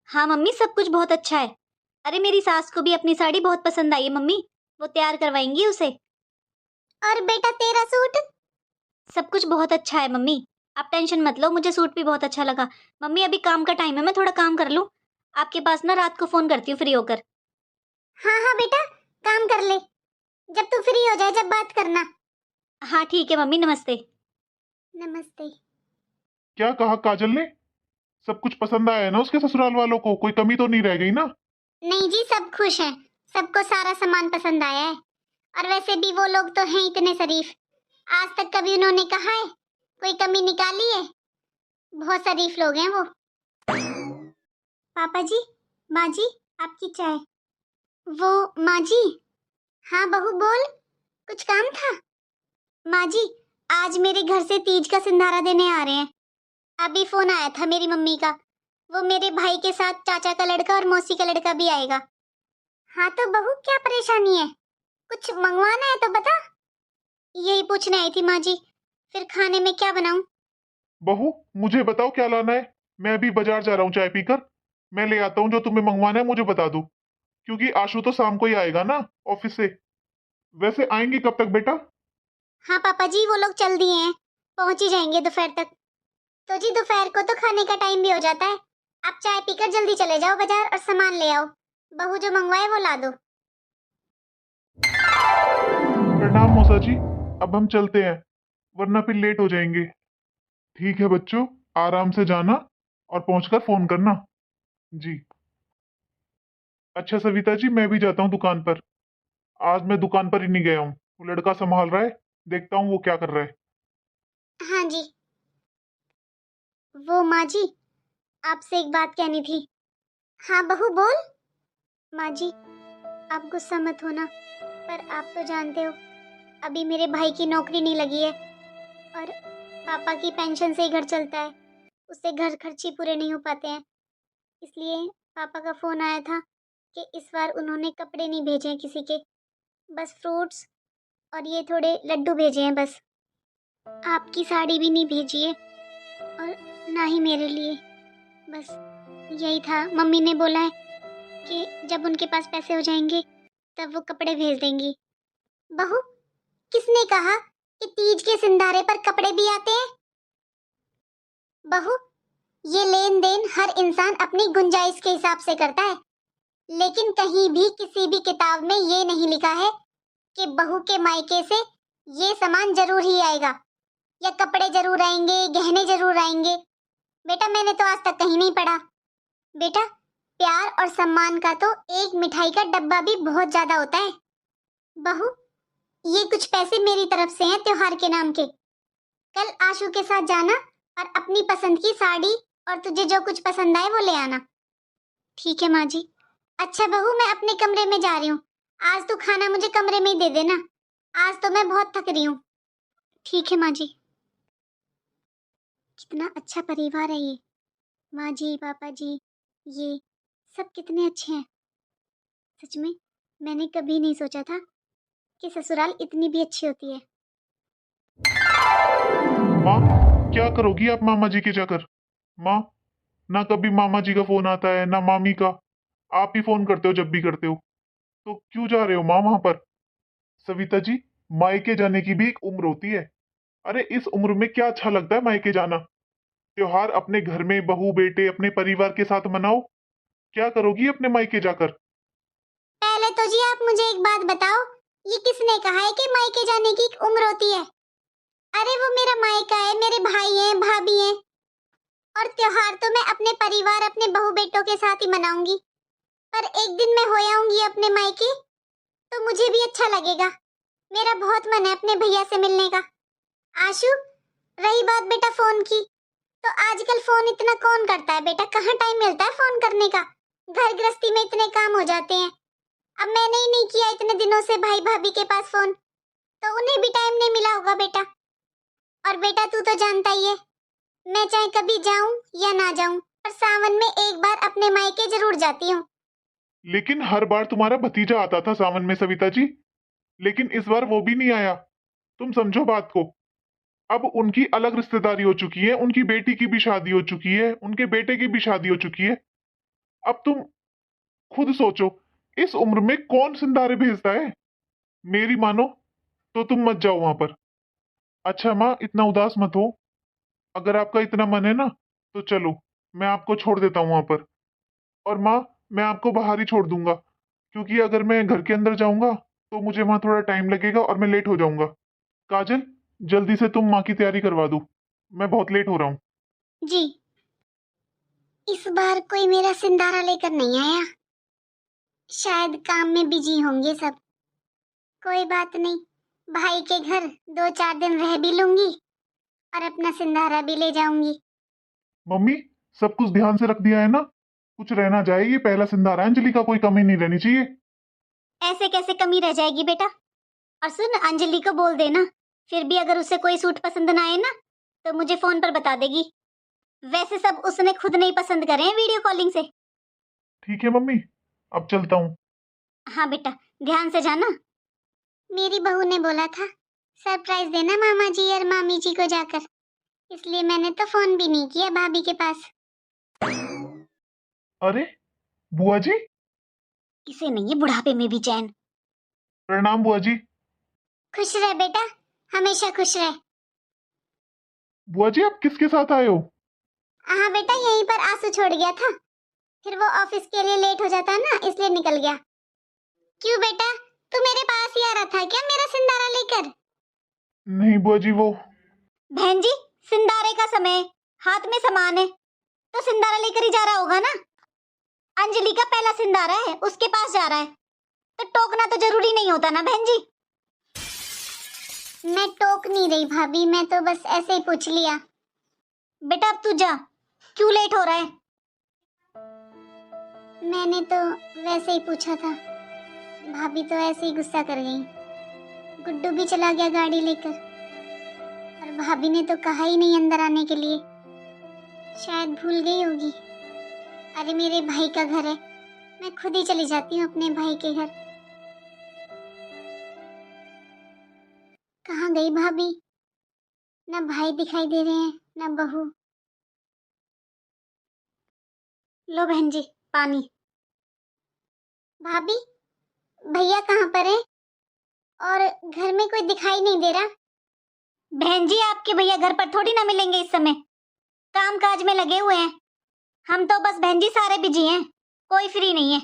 हाँ मम्मी, सब कुछ बहुत अच्छा है। अरे मेरी सास को भी अपनी साड़ी बहुत पसंद आई है मम्मी, वो तैयार करवाएंगी उसे। और बेटा तेरा सूट? सब कुछ बहुत अच्छा है मम्मी, आप टेंशन मत लो, मुझे सूट भी बहुत अच्छा लगा। मम्मी अभी काम का टाइम है, मैं थोड़ा काम कर लूँ। आपके पास ना रात को फोन करती हूँ फ्री होकर। हाँ हाँ बेटा, काम कर ले, जब तू फ्री हो जाए जब बात करना। हाँ ठीक है मम्मी, नमस्ते। नमस्ते। क्या कहा काजल ने? सब कुछ पसंद आया है ना उसके ससुराल वालों को? कोई कमी तो नहीं रह गई ना? नहीं जी, सब खुश हैं, सबको सारा सामान पसंद आया है। और वैसे भी वो लोग तो हैं इतने शरीफ, आज तक कभी उन्होंने कहा है कोई कमी निकाली है? बहुत शरीफ लोग हैं वो। पापा जी, माँ जी, आपकी चाय। वो माँ जी। हाँ बहू बोल, कुछ काम था? माँ जी, आज मेरे घर से तीज का सिंधारा देने आ रहे हैं। अभी फोन आया था मेरी मम्मी का, वो मेरे भाई के साथ चाचा का लड़का और मौसी का लड़का भी आएगा। हाँ तो बहू क्या परेशानी है, कुछ मंगवाना है तो बता। यही पूछने आई थी माँ जी, फिर खाने में क्या बनाऊं? बहू, मुझे बताओ क्या लाना है। मैं अभी बाजार जा रहा हूँ चाय पीकर। मैं ले आता हूँ जो तुम्हें मंगवाना है, मुझे बता दो। क्योंकि आशु तो शाम को ही आएगा ना ऑफिस से। वैसे आएंगे कब तक बेटा? हाँ पापा जी, वो लोग चल दिए हैं, पहुंच ही जाएंगे दोपहर तक। तो जी दोपहर को तो खाने का टाइम भी हो जाता है, आप चाय पीकर जल्दी चले जाओ बाजार और सामान ले आओ, बहू जो मंगवाए वो ला दो। प्रणाम मौसा जी, अब हम चलते हैं, वरना फिर लेट हो जाएंगे। ठीक है बच्चों, आराम से जाना और पहुंचकर फोन करना। जी। अच्छा सविता जी, मैं भी जाता हूँ दुकान पर। आज मैं दुकान पर ही नहीं गया हूँ, वो लड़का संभाल रहा है, देखता हूँ वो क्या कर रहा है। हाँ जी। वो माँ जी, आपसे एक बात कहनी थी। हाँ बहू बोल। माँ जी, आप गुस्सा मत होना, पर आप तो जानते हो अभी मेरे भाई की नौकरी नहीं लगी है, और पापा की पेंशन से ही घर चलता है, उससे घर खर्चे पूरे नहीं हो पाते हैं। इसलिए पापा का फोन आया था कि इस बार उन्होंने कपड़े नहीं भेजे हैं किसी के, बस फ्रूट्स और ये थोड़े लड्डू भेजे हैं बस। आपकी साड़ी भी नहीं भेजी है, और ना ही मेरे लिए। बस यही था, मम्मी ने बोला है कि जब उनके पास पैसे हो जाएंगे तब वो कपड़े भेज देंगी। बहू, किसने कहा कि तीज के सिंधारे पर कपड़े भी आते हैं? बहू, ये लेन देन हर इंसान अपनी गुंजाइश के हिसाब से करता है, लेकिन कहीं भी किसी भी किताब में ये नहीं लिखा है कि बहू के मायके से ये सामान जरूर ही आएगा, या कपड़े जरूर आएंगे, गहने जरूर आएंगे। बेटा मैंने तो आज तक कहीं नहीं पढ़ा। बेटा, प्यार और सम्मान का तो एक मिठाई का डब्बा भी बहुत ज्यादा होता है। बहू, ये कुछ पैसे मेरी तरफ से हैं त्योहार के नाम के, कल आशु के साथ जाना और अपनी पसंद की साड़ी और तुझे जो कुछ पसंद आए वो ले आना। ठीक है माँ जी। अच्छा बहू, मैं अपने कमरे में जा रही हूँ, आज तू खाना मुझे कमरे में ही दे देना, आज तो मैं बहुत थक रही हूँ। ठीक है माँ जी। कितना अच्छा परिवार है ये, माँ जी पापा जी, ये सब कितने अच्छे हैं। सच में मैंने कभी नहीं सोचा था कि ससुराल इतनी भी अच्छी होती है। माँ, क्या करोगी आप मामा जी के जाकर? माँ, ना कभी मामा जी का फोन आता है ना मामी का। आप ही फोन करते हो जब भी करते हो। तो क्यों जा रहे हो माँ वहां पर? सविता जी, मायके जाने की भी एक उम्र होती है। अरे इस उम्र में क्या अच्छा लगता है मायके जाना? त्योहार अपने घर में बहू बेटे अपने परिवार के साथ मनाओ। क्या करोगी अपने मायके जाकर? पहले तो जी आप मुझे एक बात बताओ, ये किसने कहा है कि मायके जाने की एक उम्र होती है? अरे वो मेरा मायका है, मेरे भाई हैं भाभी हैं, और त्योहार तो मैं अपने परिवार अपने बहू बेटों के साथ ही मनाऊंगी। पर एक दिन मैं हो आऊंगी अपने मायके तो मुझे भी अच्छा लगेगा। मेरा बहुत मन है अपने भैया से मिलने का। आशु, रही बात बेटा फोन की, तो आजकल फोन इतना कौन करता है बेटा, कहाँ टाइम मिलता है फोन करने का, घर गृहस्थी में इतने काम हो जाते हैं। अब मैंने ही नहीं किया इतने दिनों से भाई भाभी के पास फोन, तो उन्हें भी टाइम नहीं मिला होगा बेटा। और बेटा तू तो जानता ही है, मैं चाहे कभी जाऊं या ना जाऊं, पर सावन में एक बार अपने मायके जरूर जाती हूँ। लेकिन हर बार तुम्हारा भतीजा आता था सावन में सविता जी, लेकिन इस बार वो भी नहीं आया। तुम समझो बात को। अब उनकी अलग रिश्तेदारी हो चुकी है, उनकी बेटी की भी शादी हो चुकी है, उनके बेटे की भी शादी हो चुकी है। अब तुम खुद सोचो, इस उम्र में कौन सिंधारे भेजता है? मेरी मानो तो तुम मत जाओ वहां पर। अच्छा माँ, इतना उदास मत हो। अगर आपका इतना मन है ना, तो चलो, मैं आपको छोड़ देता हूँ वहां पर। और माँ, मैं आपको बाहर ही छोड़ दूंगा, क्योंकि अगर मैं घर के अंदर जाऊंगा तो मुझे वहां थोड़ा टाइम लगेगा और मैं लेट हो जाऊंगा। काजल, जल्दी से तुम माँ की तैयारी करवा दो, मैं बहुत लेट हो रहा हूँ। जी, इस बार कोई मेरा सिंधारा लेकर नहीं आया। शायद काम में बिजी होंगे सब। कोई बात नहीं, भाई के घर 2-4 दिन रह भी लूंगी और अपना सिंधारा भी ले जाऊंगी। मम्मी, सब कुछ ध्यान से रख दिया है ना? कुछ रहना जाए, ये पहला सिंधारा है, अंजलि का कोई कमी नहीं रहनी चाहिए। ऐसे कैसे कमी रह जाएगी बेटा? और सुन, अंजलि को बोल देना, फिर भी अगर उसे कोई सूट पसंद ना आए ना, तो मुझे फोन पर बता देगी। वैसे सब उसने खुद नहीं पसंद करे हैं वीडियो कॉलिंग से। ठीक है मम्मी, अब चलता हूँ। हाँ बेटा, ध्यान से जाना। मेरी बहू ने बोला था सरप्राइज देना मामा जी और मामी जी को जाकर, इसलिए मैंने तो फोन भी नहीं किया भाभी के पास। अरे बुआ जी, इसे नहीं है बुढ़ापे में भी चैन। प्रणाम बुआ जी। खुश रहे बेटा, हमेशा खुश रहे। बुआ जी, आप किसके साथ आए हो? हाँ बेटा, यहीं पर आंसू छोड़ गया था, फिर वो ऑफिस के लिए लेट हो जाता ना, इसलिए निकल गया। क्यों बेटा, तू मेरे पास ही आ रहा था क्या मेरा सिंधारा लेकर? नहीं बुआ जी, वो बहन जी, सिंदारे का समय, हाथ में सामान है तो सिंदारा लेकर ही जा रहा होगा ना। अंजलि का पहला सिंदारा है, उसके पास जा रहा है, तो टोकना तो जरूरी नहीं होता ना बहन जी। मैं टोक नहीं रही भाभी, मैं तो बस ऐसे ही पूछ लिया। बेटा अब तू जा, क्यों लेट हो रहा है? मैंने तो वैसे ही पूछा था, भाभी तो ऐसे ही गुस्सा कर गई। गुड्डू भी चला गया गाड़ी लेकर, और भाभी ने तो कहा ही नहीं अंदर आने के लिए, शायद भूल गई होगी। अरे मेरे भाई का घर है, मैं खुद ही चली जाती हूँ अपने भाई के घर। कहाँ गई भाभी? ना भाई दिखाई दे रहे हैं ना बहू। लो बहन जी, पानी। भाभी, भैया कहाँ पर है? और घर में कोई दिखाई नहीं दे रहा। बहन जी, आपके भैया घर पर थोड़ी ना मिलेंगे इस समय, काम काज में लगे हुए हैं। हम तो बस बहन जी सारे बिजी हैं, कोई फ्री नहीं है।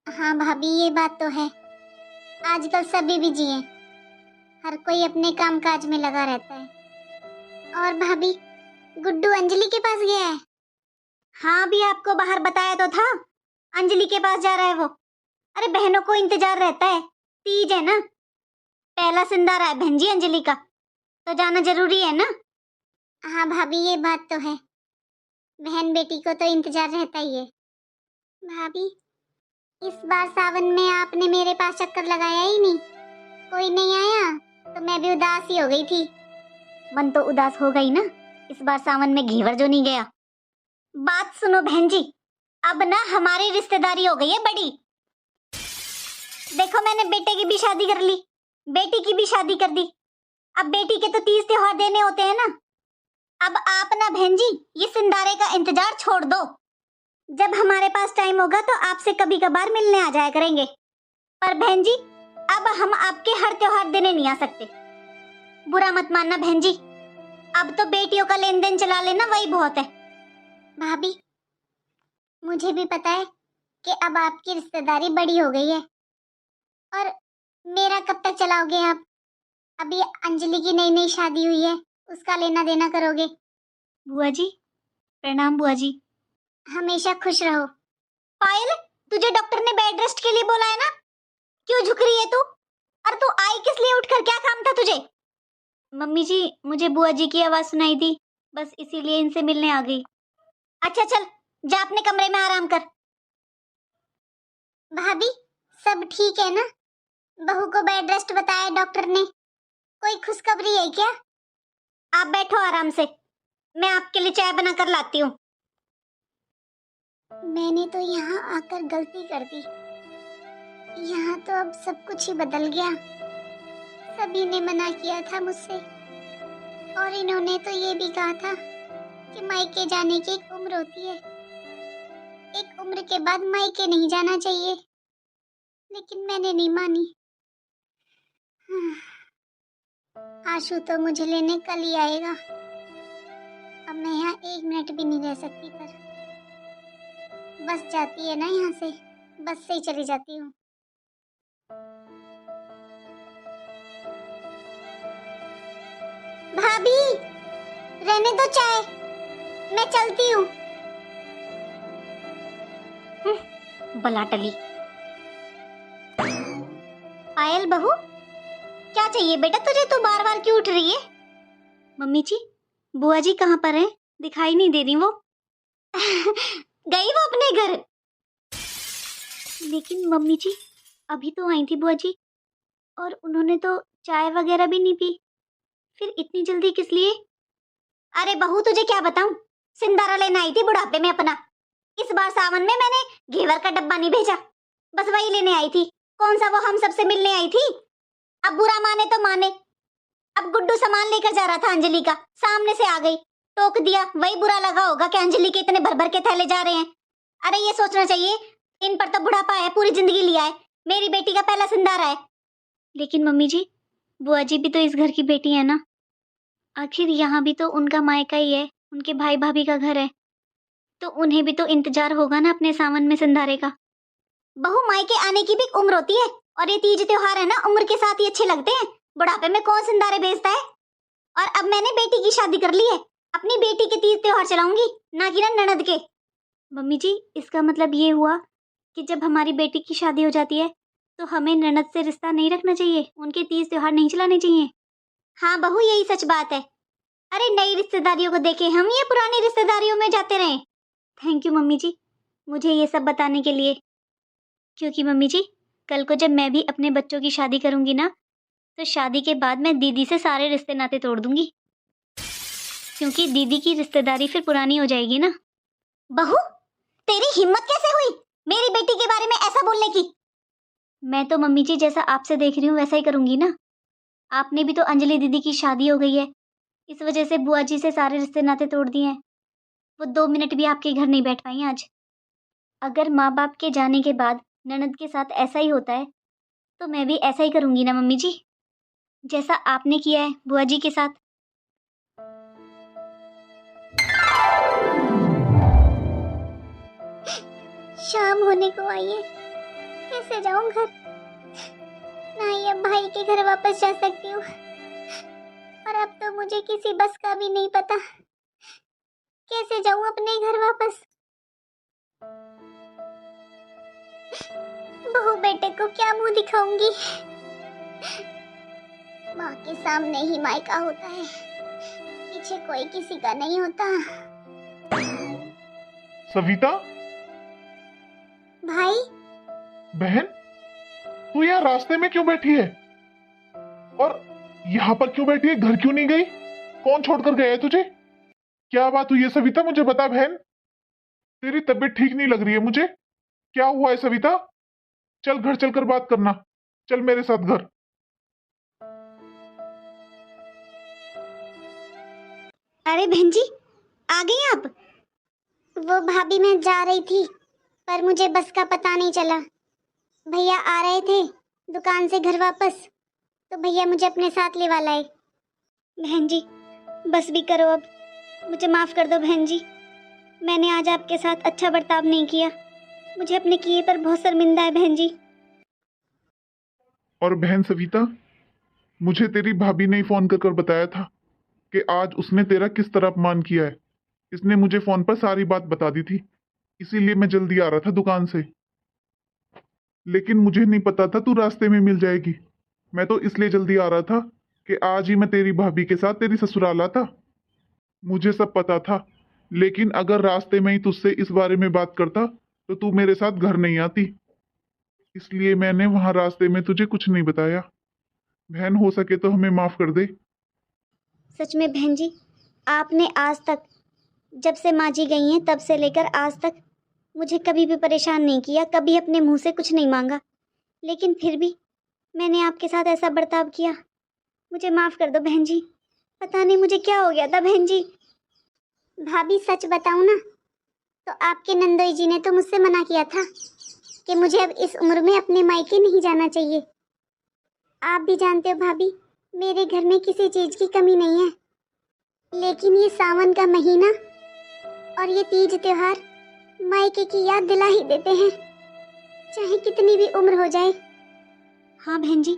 हाँ भाभी, ये बात तो है, आजकल सभी बिजी हैं, हर कोई अपने काम काज में लगा रहता है। और भाभी, गुड्डू अंजलि के पास गया है? हाँ, अभी आपको बाहर बताया तो था, अंजलि के पास जा रहा है वो। अरे बहनों को इंतजार रहता है, तीज है ना, पहला सिंदारा है बहन जी अंजलि का, तो जाना जरूरी है ना। हाँ भाभी, ये बात तो है, बहन बेटी को तो इंतजार रहता ही है। भाभी, इस बार सावन में आपने मेरे पास चक्कर लगाया ही नहीं, कोई नहीं आया, तो मैं भी उदास ही हो गई थी। मन तो उदास हो गई ना, इस बार सावन में घेवर जो नहीं गया। बात सुनो बहन जी, अब ना हमारी रिश्तेदारी हो गई है बड़ी। देखो, मैंने बेटे की भी शादी कर ली, बेटी की भी शादी कर दी, अब बेटी के तो 30 त्योहार देने होते हैं ना। अब आप ना बहन जी ये सिंदारे का इंतजार छोड़ दो, जब हमारे पास टाइम होगा तो आपसे कभी कभार मिलने आ जाया करेंगे। पर बहन जी, अब हम आपके हर त्योहार देने नहीं आ सकते, बुरा मत मानना बहन जी, अब तो बेटियों का लेन देन चला लेना वही बहुत है। भाभी, मुझे भी पता है कि अब आपकी रिश्तेदारी बड़ी हो गई है, और मेरा कब तक चलाओगे आप? अभी अंजलि की नई नई शादी हुई है, उसका लेना देना करोगे। बुआ जी, प्रणाम बुआ जी। हमेशा खुश रहो। पायल, तुझे डॉक्टर ने बेड रेस्ट के लिए बोला है ना, क्यों झुक रही है तू? और तू आई किस लिए उठकर, क्या काम था तुझे? मम्मी जी, मुझे बुआ जी की आवाज सुनाई थी, बस इसीलिए इनसे मिलने आ गई। अच्छा चल, जा अपने कमरे में आराम कर। भाभी, सब ठीक है ना? बहू को बेड रेस्ट बताया डॉक्टर ने, कोई खुशखबरी है क्या? आप बैठो आराम से, मैं आपके लिए चाय बना कर लाती हूँ। मैंने तो यहाँ आकर गलती कर दी, यहाँ तो अब सब कुछ ही बदल गया। सभी ने मना किया था मुझसे, और इन्होंने तो ये भी कहा था कि मायके जाने की एक उम्र होती है, एक उम्र के बाद मायके नहीं जाना चाहिए, लेकिन मैंने नहीं मानी। आशु तो मुझे लेने कल ही आएगा। अब मैं यहाँ 1 मिनट भी नहीं रह सकती, पर बस जाती है ना यहाँ से, बस से ही चली जाती हूँ। भाभी, रहने दो चाय, मैं चलती हूँ। बला टली। पायल बहू, क्या चाहिए बेटा तुझे? तू बार बार क्यों उठ रही है? मम्मी जी, बुआ जी कहाँ पर हैं? दिखाई नहीं दे रही वो। गई वो अपने घर। लेकिन मम्मी जी, अभी तो आई थी बुआ जी, और उन्होंने तो चाय वगैरह भी नहीं पी। फिर इतनी जल्दी किस लिए? अरे बहू, तुझे क्या बताऊं, सिंदारा लेने आई थी बुढ़ापे में अपना। इस बार सावन में मैंने घेवर का डब्बा नहीं भेजा, बस वही लेने आई थी। कौन सा वो हम सबसे मिलने आई थी? अब बुरा माने तो माने। अब गुड्डू सामान लेकर जा रहा था अंजलि का, सामने से आ गई, टोक दिया। वही बुरा लगा होगा कि अंजलि के इतने भर भर के थैले जा रहे हैं। अरे ये सोचना चाहिए, इन पर तो बुढ़ापा है, पूरी जिंदगी लिया है। मेरी बेटी का पहला सिंदारा है। लेकिन मम्मी जी, बुआ जी भी तो इस घर की बेटी है ना। आखिर यहाँ भी तो उनका मायका ही है, उनके भाई भाभी का घर है, तो उन्हें भी तो इंतजार होगा ना अपने सावन में सिंधारे का। बहू, मायके आने की भी एक उम्र होती है, और ये तीज त्योहार है ना, उम्र के साथ ही अच्छे लगते हैं। बुढ़ापे में कौन सिंधारे भेजता है? और अब मैंने बेटी की शादी कर ली है, अपनी बेटी के तीज त्योहार चलाऊंगी, ना कि ना ननद के। मम्मी जी, इसका मतलब ये हुआ कि जब हमारी बेटी की शादी हो जाती है तो हमें ननद से रिश्ता नहीं रखना चाहिए, उनके तीज त्योहार नहीं चलाने चाहिए। हाँ बहू, यही सच बात है। अरे नई रिश्तेदारियों को देखे हम या पुरानी रिश्तेदारियों में जाते रहे। थैंक यू मम्मी जी, मुझे ये सब बताने के लिए। क्योंकि मम्मी जी, कल को जब मैं भी अपने बच्चों की शादी करूंगी ना, तो शादी के बाद मैं दीदी से सारे रिश्ते नाते तोड़ दूंगी, क्योंकि दीदी की रिश्तेदारी फिर पुरानी हो जाएगी ना। बहू, तेरी हिम्मत कैसे हुई मेरी बेटी के बारे में ऐसा बोलने की? मैं तो मम्मी जी जैसा आपसे देख रही हूँ वैसा ही करूंगी ना। आपने भी तो अंजलि दीदी की शादी हो गई है, इस वजह से बुआ जी से सारे रिश्ते नाते तोड़ दिए हैं। वो 2 मिनट भी आपके घर नहीं बैठ पाई आज। अगर माँ बाप के जाने के बाद ननद के साथ ऐसा ही होता है, तो मैं भी ऐसा ही करूंगी ना मम्मी जी, जैसा आपने किया है बुआ जी के साथ। शाम होने को आई है, कैसे जाऊं घर? ना ही अब भाई के घर वापस जा सकती हूँ, और अब तो मुझे किसी बस का भी नहीं पता। कैसे जाऊं अपने घर वापस? बहू बेटे को क्या मुंह दिखाऊंगी? माँ के सामने ही मायका होता है, पीछे कोई किसी का नहीं होता। सविता, भाई, बहन, तू यहाँ रास्ते में क्यों बैठी है? और यहाँ पर क्यों बैठी है? घर क्यों नहीं गई? कौन छोड़कर गया है तुझे? क्या बात हुई है सविता, मुझे बता बहन। तेरी तबीयत ठीक नहीं लग रही है मुझे। क्या हुआ है सविता? चल घर चलकर बात करना, चल मेरे साथ घर। अरे बहन जी, आ गई आप? वो भाभी, मैं जा रही थी पर मुझे बस का पता नहीं चला। भैया आ रहे थे दुकान से घर वापस, तो भैया मुझे अपने साथ लेवा लाए। बहन जी, बस भी करो अब, मुझे माफ़ कर दो बहन जी। मैंने आज आपके साथ अच्छा बर्ताव नहीं किया, मुझे अपने किए पर बहुत शर्मिंदा है बहन जी। और बहन सविता, मुझे तेरी भाभी ने फोन कर बताया था कि आज उसने तेरा किस तरह अपमान किया है। इसने मुझे फोन पर सारी बात बता दी थी, इसीलिए मैं जल्दी आ रहा था दुकान से। लेकिन मुझे नहीं पता था तू रास्ते में मिल जाएगी। मैं तो इसलिए जल्दी आ रहा था कि आज ही मैं तेरी भाभी के साथ तेरी ससुराल आता। मुझे सब पता था, लेकिन अगर रास्ते में ही तुझसे इस बारे में बात करता तो तू मेरे साथ घर नहीं आती, इसलिए मैंने वहां रास्ते में तुझे कुछ नहीं बताया। बहन, हो सके तो हमें माफ कर दे। सच में बहन जी, आपने आज तक, जब से माँ जी गई हैं तब से लेकर आज तक मुझे कभी भी परेशान नहीं किया, कभी अपने मुंह से कुछ नहीं मांगा, लेकिन फिर भी मैंने आपके साथ ऐसा बर्ताव किया। मुझे माफ़ कर दो बहन जी, पता नहीं मुझे क्या हो गया था बहन जी। भाभी, सच बताऊं ना तो आपके नंदोई जी ने तो मुझसे मना किया था कि मुझे अब इस उम्र में अपने मायके नहीं जाना चाहिए। आप भी जानते हो भाभी, मेरे घर में किसी चीज की कमी नहीं है, लेकिन ये सावन का महीना और ये तीज त्योहार मायके की याद दिला ही देते हैं, चाहे कितनी भी उम्र हो जाए। हाँ बहन जी,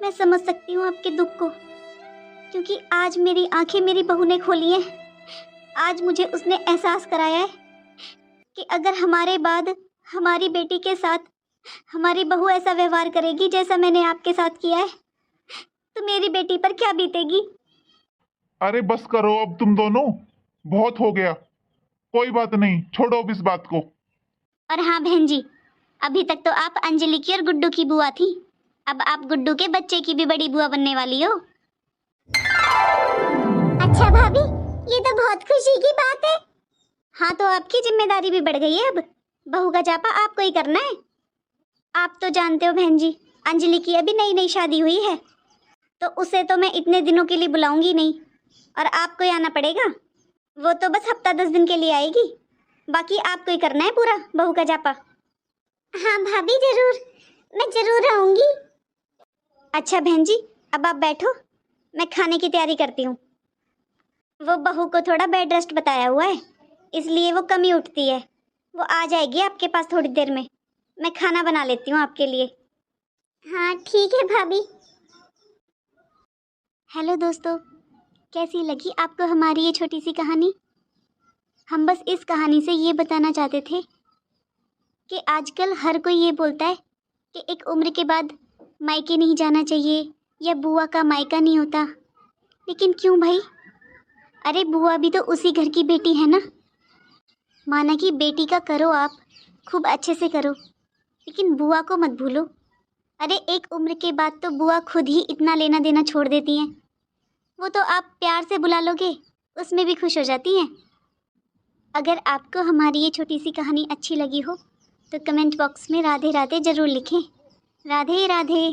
मैं समझ सकती हूँ आपके दुख को, क्योंकि आज मेरी आंखें मेरी बहू ने खोली हैं। आज मुझे उसने एहसास कराया है कि अगर हमारे बाद हमारी बेटी के साथ हमारी बहू ऐसा व्यवहार करेगी जैसा मैंने आपके साथ किया है, तो मेरी बेटी पर क्या बीतेगी। अरे बस करो अब तुम दोनों, बहुत हो गया। कोई बात नहीं, छोड़ो अब इस बात को। और हाँ बहन जी, अभी तक तो आप अंजलि की और गुड्डू की बुआ थी, अब आप गुड्डू के बच्चे की भी बड़ी बुआ बनने वाली हो। अच्छा भाभी, ये तो बहुत खुशी की बात है। हाँ, तो आपकी जिम्मेदारी भी बढ़ गई है, अब बहू का जापा आपको ही करना है। आप तो जानते हो बहन जी, अंजलि की अभी नई नई शादी हुई है, तो उसे तो मैं इतने दिनों के लिए बुलाऊंगी नहीं, और आपको ही आना पड़ेगा। वो तो बस हफ्ता 10 दिन के लिए आएगी, बाकी आपको ही करना है पूरा बहू का जापा। हाँ भाभी, जरूर, मैं जरूर आऊंगी। अच्छा बहन जी, अब आप बैठो, मैं खाने की तैयारी करती हूँ। वो बहू को थोड़ा बेड रेस्ट बताया हुआ है, इसलिए वो कम ही उठती है। वो आ जाएगी आपके पास थोड़ी देर में। मैं खाना बना लेती हूँ आपके लिए। हाँ ठीक है भाभी। हेलो दोस्तों, कैसी लगी आपको हमारी ये छोटी सी कहानी। हम बस इस कहानी से ये बताना चाहते थे कि आजकल हर कोई ये बोलता है कि एक उम्र के बाद मायके नहीं जाना चाहिए, या बुआ का मायका नहीं होता। लेकिन क्यों भाई, अरे बुआ भी तो उसी घर की बेटी है ना। माना कि बेटी का करो आप, खूब अच्छे से करो, लेकिन बुआ को मत भूलो। अरे एक उम्र के बाद तो बुआ खुद ही इतना लेना देना छोड़ देती हैं। वो तो आप प्यार से बुला लोगे, उसमें भी खुश हो जाती हैं। अगर आपको हमारी ये छोटी सी कहानी अच्छी लगी हो तो कमेंट बॉक्स में राधे राधे ज़रूर लिखें। राधे राधे।